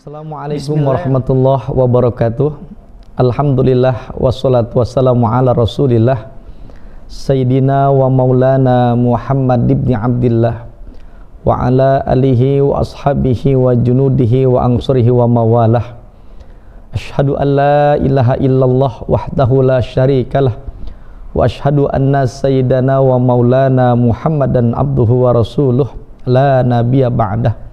Assalamualaikum warahmatullahi wabarakatuh. Alhamdulillah wassalatu wassalamu ala rasulillah Sayyidina wa maulana Muhammad ibn Abdillah wa ala alihi wa ashabihi wa junudihi wa ansurihi wa mawalah. Ashhadu an la ilaha illallah wahdahu la syarikalah wa ashhadu anna sayyidana wa maulana Muhammadan abduhu wa rasuluh la nabiyya ba'dah.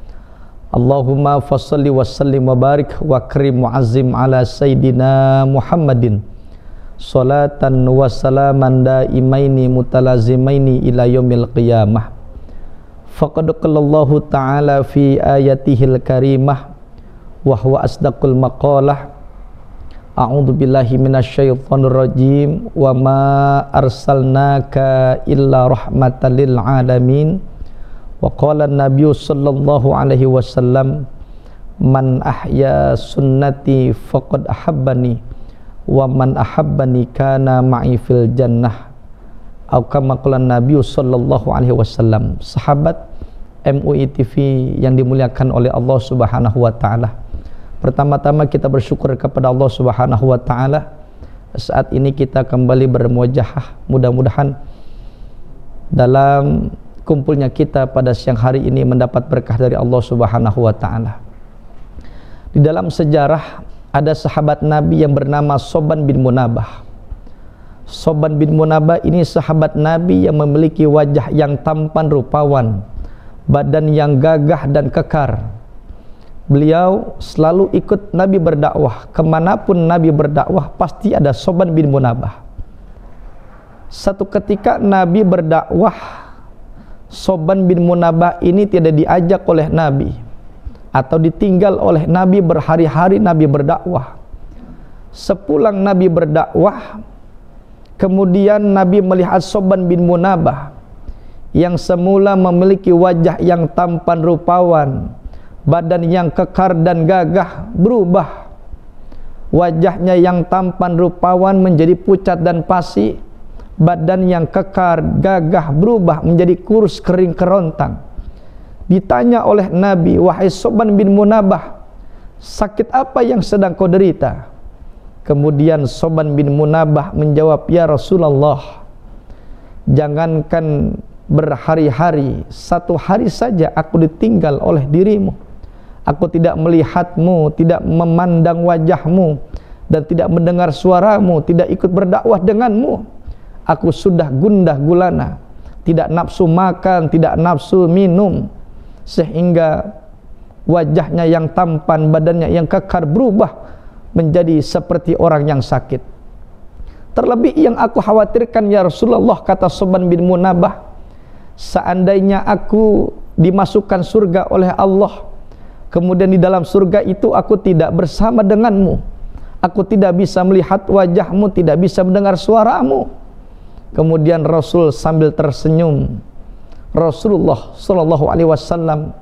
Allahumma fassalli wa sallim wa barik wa karim mu'azzim ala sayyidina Muhammadin salatan wa salaman daimaini mutalazimaini ila yaumil qiyamah. Faqad qallallahu ta'ala fi ayatihil karimah wa huwa asdaqul maqalah. A'udzu billahi minasyaitonir rajim. Wa ma arsalnaka illa rahmatan lil alamin. Wa qala an-nabiyyu sallallahu alaihi wasallam man ahya sunnati faqad ahabbani wa man ahabbani kana ma'i fil jannah, atau kama qala an-nabiyyu sallallahu alaihi wasallam. Sahabat MUI TV yang dimuliakan oleh Allah Subhanahu wa taala, pertama-tama kita bersyukur kepada Allah Subhanahu wa taala saat ini kita kembali bermuajahah. Mudah-mudahan dalam kumpulnya kita pada siang hari ini mendapat berkah dari Allah Subhanahu wa taala. Di dalam sejarah ada sahabat Nabi yang bernama Soban bin Munabah. Soban bin Munabah ini sahabat Nabi yang memiliki wajah yang tampan rupawan, badan yang gagah dan kekar. Beliau selalu ikut Nabi berdakwah. Kemanapun Nabi berdakwah pasti ada Soban bin Munabah. Satu ketika Nabi berdakwah, Soban bin Munabah ini tidak diajak oleh Nabi atau ditinggal oleh Nabi berhari-hari Nabi berdakwah. Sepulang Nabi berdakwah, kemudian Nabi melihat Soban bin Munabah yang semula memiliki wajah yang tampan rupawan, badan yang kekar dan gagah, berubah. Wajahnya yang tampan rupawan menjadi pucat dan pasi, badan yang kekar, gagah berubah menjadi kurus, kering, kerontang. Ditanya oleh Nabi, wahai Soban bin Munabah, sakit apa yang sedang kau derita? Kemudian Soban bin Munabah menjawab, ya Rasulullah, jangankan berhari-hari, satu hari saja aku ditinggal oleh dirimu. Aku tidak melihatmu, tidak memandang wajahmu, dan tidak mendengar suaramu, tidak ikut berdakwah denganmu. Aku sudah gundah gulana, tidak nafsu makan, tidak nafsu minum, sehingga wajahnya yang tampan, badannya yang kekar berubah menjadi seperti orang yang sakit. Terlebih yang aku khawatirkan ya Rasulullah, kata Soban bin Munabah, seandainya aku dimasukkan surga oleh Allah, kemudian di dalam surga itu aku tidak bersama denganmu, aku tidak bisa melihat wajahmu, tidak bisa mendengar suaramu. Kemudian Rasul sambil tersenyum, Rasulullah sallallahu alaihi wasallam,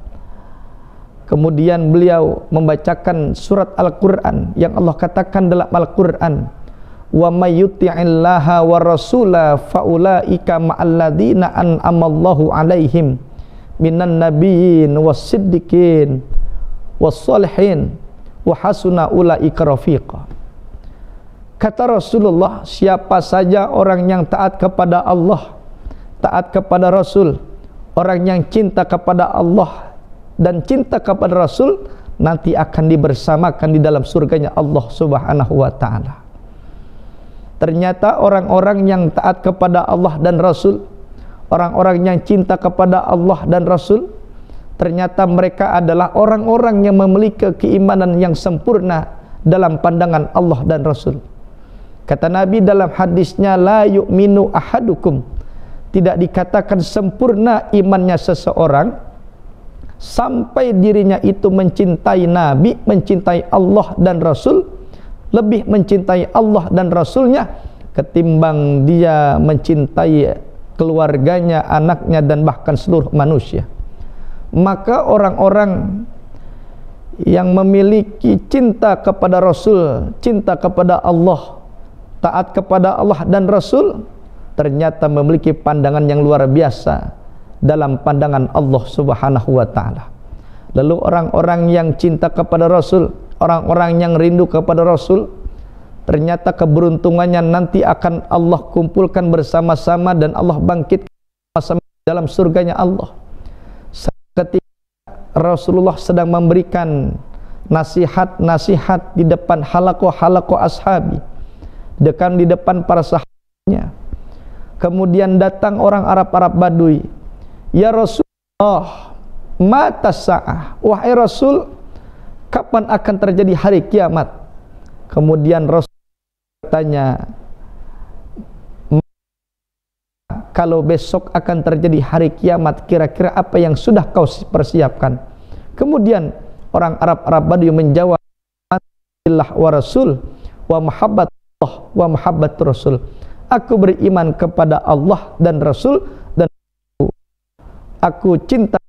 kemudian beliau membacakan surat Al-Qur'an yang Allah katakan dalam Al-Qur'an, wa may yuti'illaha wa rasula faulaika ma'alladzina an'amallahu alaihim minan nabiyyin was-siddiqin was-sholihin wa hasuna ulaika rafiqa. Kata Rasulullah, siapa saja orang yang taat kepada Allah, taat kepada Rasul, orang yang cinta kepada Allah dan cinta kepada Rasul, nanti akan dibersamakan di dalam surganya Allah Subhanahu wa ta'ala. Ternyata orang-orang yang taat kepada Allah dan Rasul, orang-orang yang cinta kepada Allah dan Rasul, ternyata mereka adalah orang-orang yang memiliki keimanan yang sempurna dalam pandangan Allah dan Rasul. Kata Nabi dalam hadisnya, la yu'minu ahadukum, tidak dikatakan sempurna imannya seseorang sampai dirinya itu mencintai Nabi, mencintai Allah dan Rasul, lebih mencintai Allah dan Rasulnya ketimbang dia mencintai keluarganya, anaknya, dan bahkan seluruh manusia. Maka orang-orang yang memiliki cinta kepada Rasul, cinta kepada Allah, taat kepada Allah dan Rasul, ternyata memiliki pandangan yang luar biasa dalam pandangan Allah Subhanahu wa ta'ala. Lalu orang-orang yang cinta kepada Rasul, orang-orang yang rindu kepada Rasul, ternyata keberuntungannya nanti akan Allah kumpulkan bersama-sama dan Allah bangkitkan bersama dalam surganya Allah. Ketika Rasulullah sedang memberikan nasihat-nasihat di depan halaqah ashabi, di depan para sahabatnya, kemudian datang orang Arab Badui, "Ya Rasulullah, mata sa'ah," wahai Rasul, kapan akan terjadi hari kiamat? Kemudian Rasul bertanya, kalau besok akan terjadi hari kiamat, kira-kira apa yang sudah kau persiapkan? Kemudian orang Arab Badui menjawab, "Allah wa Rasul wa mahabbat Allah wa mahabbat Rasul." Aku beriman kepada Allah dan Rasul, dan aku cinta.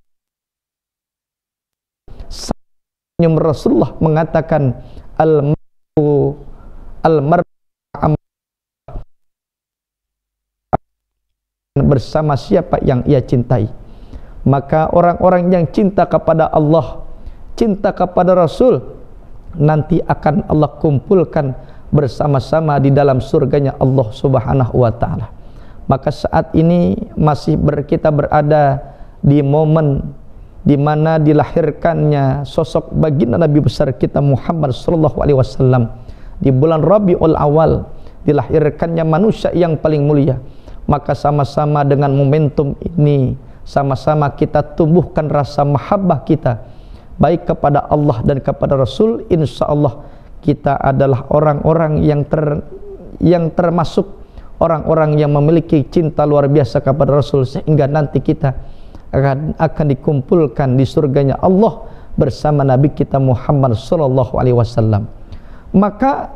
Rasulullah mengatakan, al-mar'u bersama siapa yang ia cintai. Maka orang-orang yang cinta kepada Allah, cinta kepada Rasul, nanti akan Allah kumpulkan bersama-sama di dalam surganya Allah Subhanahu wa ta'ala. Maka saat ini kita berada di momen di mana dilahirkannya sosok baginda Nabi besar kita Muhammad sallallahu alaihi wasallam. Di bulan Rabiul Awal dilahirkannya manusia yang paling mulia. Maka sama-sama dengan momentum ini, sama-sama kita tumbuhkan rasa mahabbah kita baik kepada Allah dan kepada Rasul. Insya Allah kita adalah orang-orang yang termasuk orang-orang yang memiliki cinta luar biasa kepada Rasul, sehingga nanti kita akan dikumpulkan di surganya Allah bersama Nabi kita Muhammad sallallahu alaihi wasallam. Maka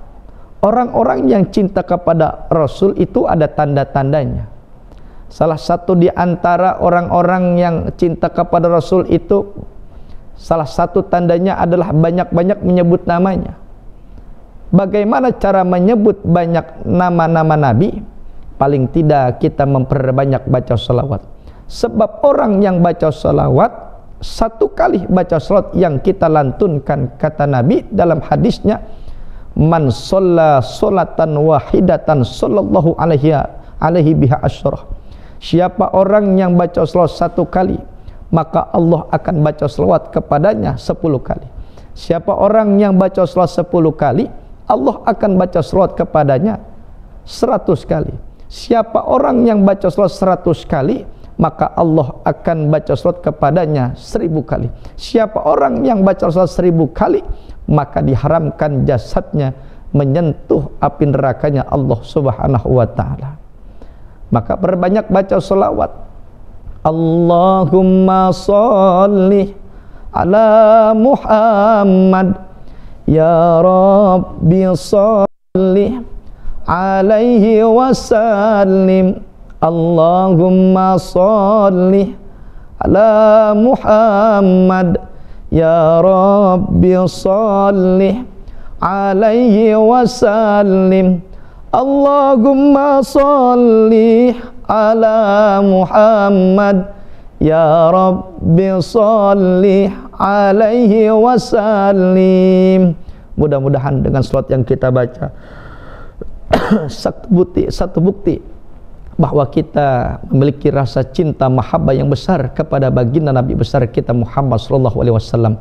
orang-orang yang cinta kepada Rasul itu ada tanda-tandanya. Salah satu di antara orang-orang yang cinta kepada Rasul itu, salah satu tandanya adalah banyak-banyak menyebut namanya. Bagaimana cara menyebut banyak nama-nama Nabi? Paling tidak kita memperbanyak baca salawat. Sebab orang yang baca salawat, satu kali baca salawat yang kita lantunkan, kata Nabi dalam hadisnya, "Man shalla sholatan wahidatan sallallahu alaihi biha asyrah." Siapa orang yang baca salawat satu kali, maka Allah akan baca salawat kepadanya 10 kali. Siapa orang yang baca salawat 10 kali, Allah akan baca salawat kepadanya 100 kali. Siapa orang yang baca salawat 100 kali, maka Allah akan baca salawat kepadanya 1000 kali. Siapa orang yang baca salawat 1000 kali, maka diharamkan jasadnya menyentuh api nerakanya Allah Subhanahu wa ta'ala. Maka perbanyak baca salawat. Allahumma sholli ala Muhammad, ya Rabbi sholli alaihi wasallim. Allahumma sholli ala Muhammad, ya Rabbi sholli alaihi wasallim. Allahumma sholli ala Muhammad, ya Rabbi sholli alaihi wasallim. Mudah-mudahan dengan salat yang kita baca satu bukti bahwa kita memiliki rasa cinta mahabbah yang besar kepada baginda Nabi besar kita Muhammad sallallahu alaihi wasallam,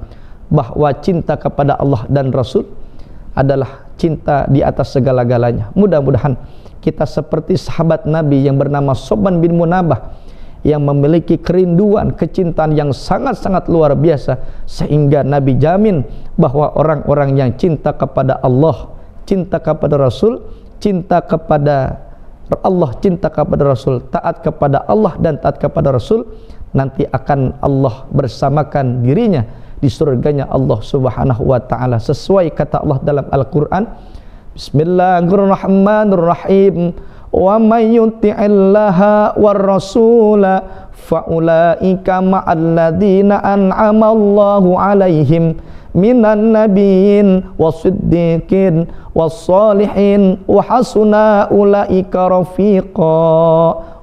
bahwa cinta kepada Allah dan Rasul adalah cinta di atas segala-galanya. Mudah-mudahan kita seperti sahabat Nabi yang bernama Soban bin Munabah, yang memiliki kerinduan, kecintaan yang sangat-sangat luar biasa, sehingga Nabi jamin bahwa orang-orang yang cinta kepada Allah, cinta kepada Rasul, cinta kepada Allah, cinta kepada Rasul, taat kepada Allah dan taat kepada Rasul, nanti akan Allah bersamakan dirinya di surganya Allah Subhanahu wa ta'ala, sesuai kata Allah dalam Al-Quran. Bismillahirrahmanirrahim. Wa may yuti'illaha war rasula fa ulaika ma'al ladzina an'ama Allahu 'alaihim minan nabiyyin wasiddiqin wassalihin wa hasuna ulaika rafiqa.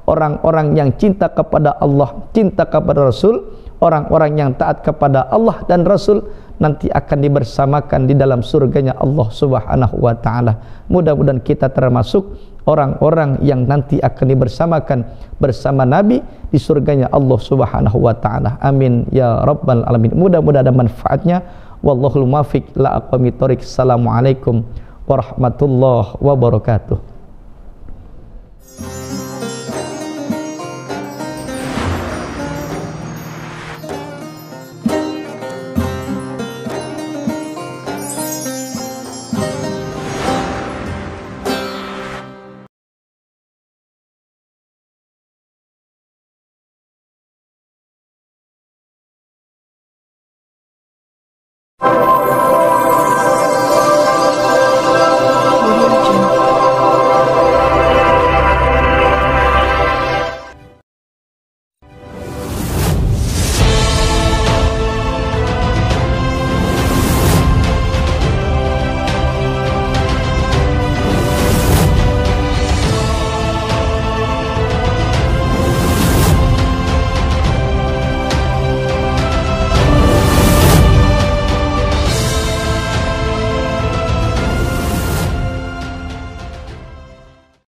Orang-orang yang cinta kepada Allah, cinta kepada Rasul, orang-orang yang taat kepada Allah dan Rasul nanti akan dibersamakan di dalam surganya Allah Subhanahu wa taala. Mudah-mudahan kita termasuk orang-orang yang nanti akan dibersamakan bersama Nabi di surganya Allah Subhanahu wa taala. Amin ya rabbal alamin. Mudah-mudahan ada manfaatnya. Wallahul muwaffiq la aqwamit thoriq. Assalamualaikum warahmatullahi wabarakatuh.